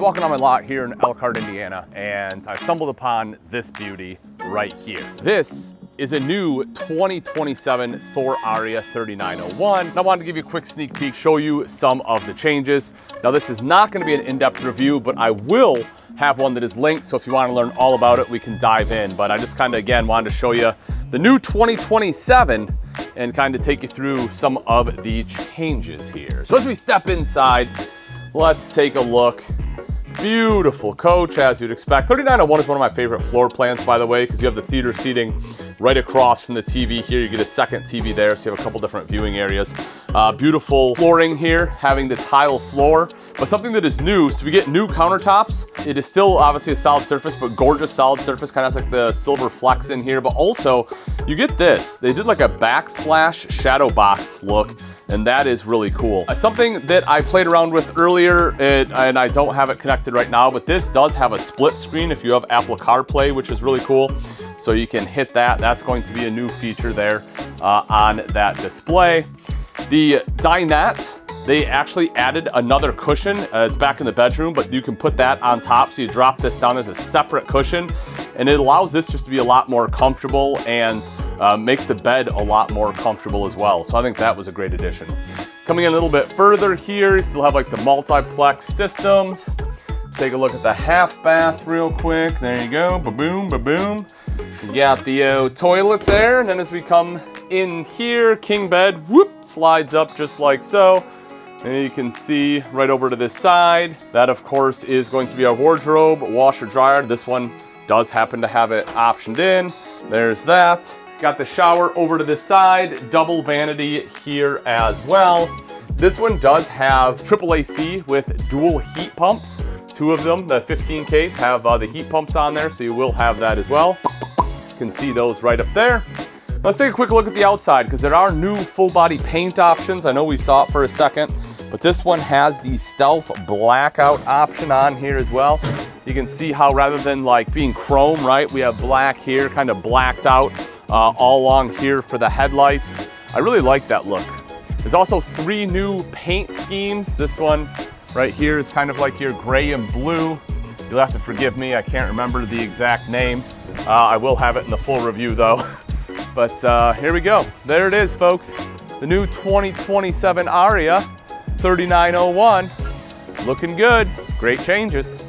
walking on my lot here in Elkhart, Indiana, and I stumbled upon this beauty right here. This is a new 2027 Thor Aria 3901. And I wanted to give you a quick sneak peek, show you some of the changes. Now, this is not going to be an in-depth review, but I will have one that is linked, so if you want to learn all about it, we can dive in. But I just kind of, again, wanted to show you the new 2027 and kind of take you through some of the changes here. So as we step inside, let's take a look. Beautiful coach, as you'd expect. 3901 is one of my favorite floor plans, by the way, because you have the theater seating right across from the TV here. You get a second TV there, so you have a couple different viewing areas. Beautiful flooring here, having the tile floor. But something that is new, so we get new countertops. It is still obviously a solid surface, but gorgeous solid surface, kind of has like the silver flecks in here. But also, you get this. They did like a backsplash shadow box look, and that is really cool. Something that I played around with earlier, and I don't have it connected right now, but this does have a split screen if you have Apple CarPlay, which is really cool. So you can hit that. That's going to be a new feature there on that display. The dinette, they actually added another cushion. It's back in the bedroom, but you can put that on top. So you drop this down, there's a separate cushion, and it allows this just to be a lot more comfortable and makes the bed a lot more comfortable as well. So I think that was a great addition. Coming in a little bit further here, you still have like the multiplex systems. Take a look at the half bath real quick. There you go, ba-boom, ba-boom. You got the toilet there, and then as we come in here, king bed, whoop, slides up just like so. And you can see right over to this side, that of course is going to be our wardrobe, washer dryer. This one does happen to have it optioned in. There's that. Got the shower over to this side, double vanity here as well. This one does have triple AC with dual heat pumps. Two of them, the 15 case, have the heat pumps on there, so you will have that as well. You can see those right up there. Let's take a quick look at the outside, because there are new full body paint options. I know we saw it for a second, but this one has the stealth blackout option on here as well. You can see how rather than like being chrome, right, we have black here, kind of blacked out all along here for the headlights. I really like that look. There's also 3 new paint schemes. This one right here is kind of like your gray and blue. You'll have to forgive me, I can't remember the exact name. I will have it in the full review though. But here we go. There it is, folks. The new 2027 Aria 3901. Looking good. Great changes.